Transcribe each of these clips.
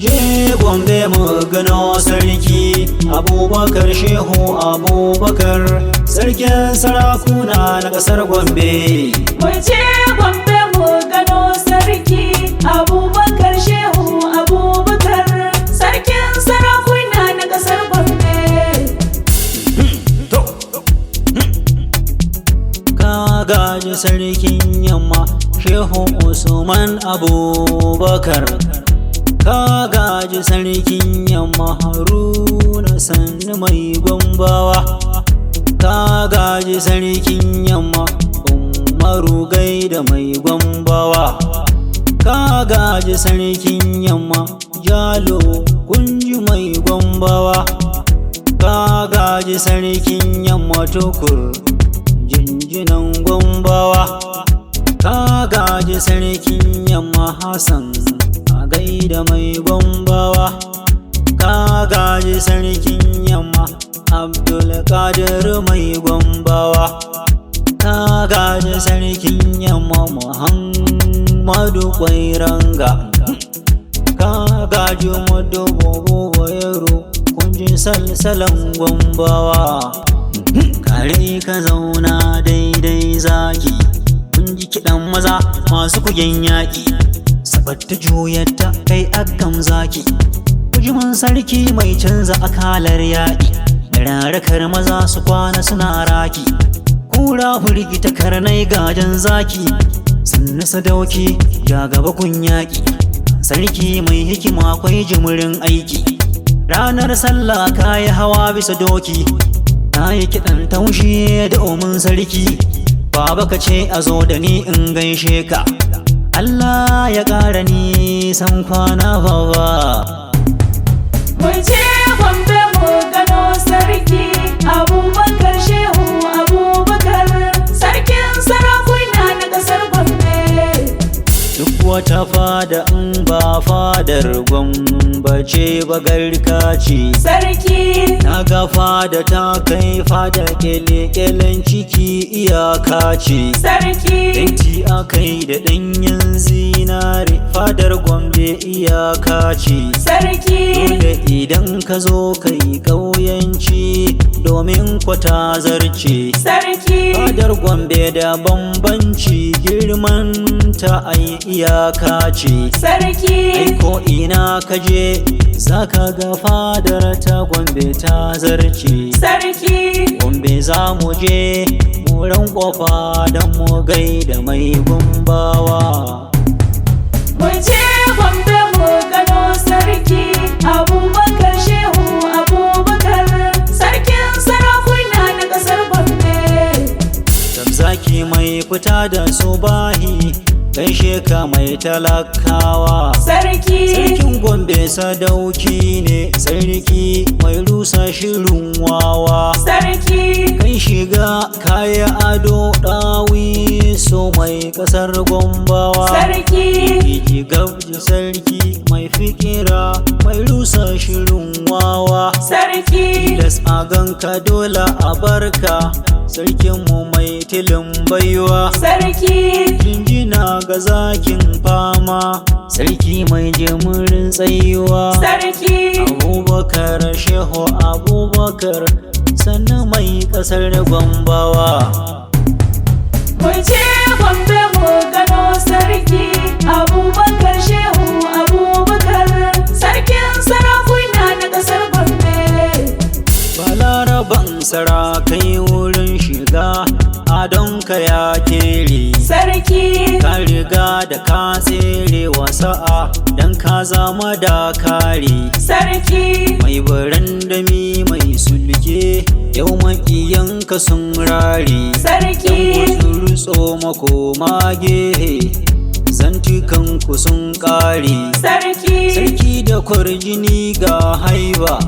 Muje Gombe Muggano sarki Abubakar Shehu Abubakar sarkin sarakuna na ƙasar Gombe. Muje Gombe Muggano sarki Abubakar Shehu Abubakar sarkin sarakuna na ƙasar Gombe. Ka gaji sarkin yamma Shehu Usman Abubakar. Ka gaji sarkin yamma Haruna Sannu mai Gombawa. Ka gaji sarkin yamma Umaru Gaida mai Gombawa. Ka gaji sarkin yamma Jalo Kunji mai Gombawa. Ka gaji sarkin yamma Tukur jinjinan Gombawa. Ka gaji sarkin yamma Hassan a gaida mai Gombawa. Ka gaji sarkin yamma Abdulkadir mai Gombawa. Ka gaji sarkin yamma Muhammadu Kwairanga. Ka gaji Madobo Bayero kunji salsalan Gombawa. Kare ka zauna daidai zaki kunji kiɗan maza masu kugen yaƙi. Sabatta juyatta kai akan zaki bujimin sarki mai canza akalar yaƙi. Rarakar maza su kwana suna raki kura firgita karnai gajen zaki. Sannu sadauki ja gaba kun yaƙi sarki mai hikima akwai jimirin aiki. Ranar sallah kayi hawa bisa doki kayi kiɗan taushe da omin sarki. Baba ka ce a zo da ni in gaishe ka Allah ya ƙara nisan kwana baba. Muje Gombe Muggano sarki Abubakar Shehu Abubakar sarkin sarakuna na ƙasar Gombe. Duk wata fada in ba fadar Gombe ce ba garka ce. Sarki na ga fada ta kai fada kyale-kyalen ciki iyaka ce. Sarki Fenti akai da ɗanyen zinare fadar Gombe iyaka ce. Sarki Dole idan ka zo kai ƙauyanci domin kwata zarce. Sarki Fadar Gombe da bambanci girman ta ai iyaka ce. Sarki Ai ko ina ka je zaka ga fadar ta Gombe ta zarce. Sarki Gombe za mu je muran kofa don mu gaida mai Gombawa. Muje Gombe Muggano sarki Abubakar Shehu Abubakar sarkin sarakuna na ƙasar Gombe. Zaki mai fita da subahi gaishe ka mai talakawa. Sarki Sarkin Gombe sadauki ne sarki mai rusa shirin wawa. Sarki Kai shiga kaya ado ɗawi so mai ƙasar Gombawa. Sarki Iji gabji sarki mai fikira mai rusa shirin wawa. Sarki Tilas a ganka dole a barka sarkinmu mai tilin baiwa. Sarki Jinjina ga zakin fama sarki mai jimurin tsayuwa. Sarki Abubakar Shehu Abubakar sannan mai ƙasar Gombawa. Muje Gombe Muggano sarki Abubakar Shehu Abubakar sarkin sarakuna na ƙasar Gombe. Balaraban sarakai wurin shiga adonka ya kere. Sarki Ka riga da ka tsere wasa'a don ka zama da kare. Sarki Mai barandami mai sulke yau makiyanka sun rare. Sarki Rutso makoma gehe zantukanku sun ƙare. Sarki da kwarjini ga haiba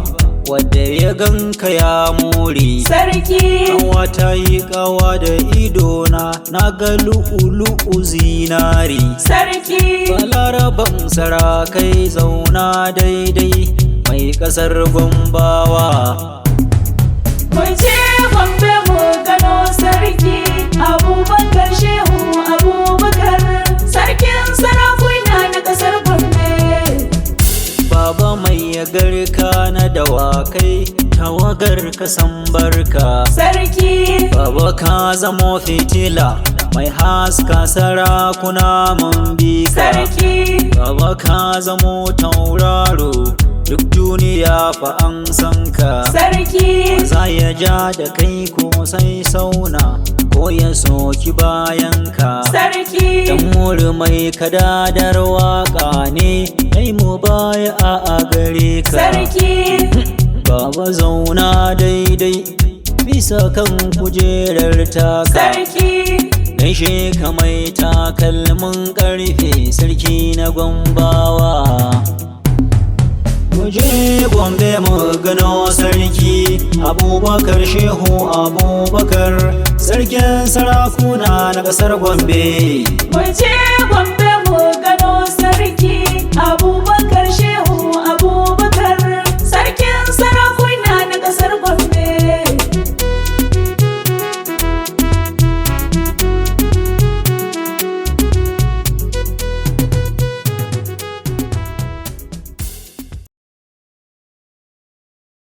wadda ya ganka ya more. Sarki Kawa ta yi kawa da idona na ga lu'ulu'u zinari. Sarki Balaraban sarakai zauna daidai mai ƙasar Gombawa. Muje Gombe Muggano sarki Abubakar Shehu Abubakar sarkin sarakuna na ƙasar Gombe. garka na dawakai tawagar ka san barka. Sarki, Baba ka zamo fitila mai haska sarakuna mun bi ka. Sarki, Baba ka zamo tauraro duk duniya fa an san ka. Sarki, Za ya ja da kai ko sai sauna ko ya soki bayan ka. Sarki, Danmori mai kadadar waka ne kai mu baya a gare ka. Sarki, Baba zauna daidai bisa kan kujerar taka. Sarki, Gaishe ka mai takalmin karfe sarki na Gombawa. Muje Gombe mu gano sarki Abubakar Shehu Abubakar sarkin sarakuna na ƙasar Gombe. Muje Gombe mu gano sarki Abubakar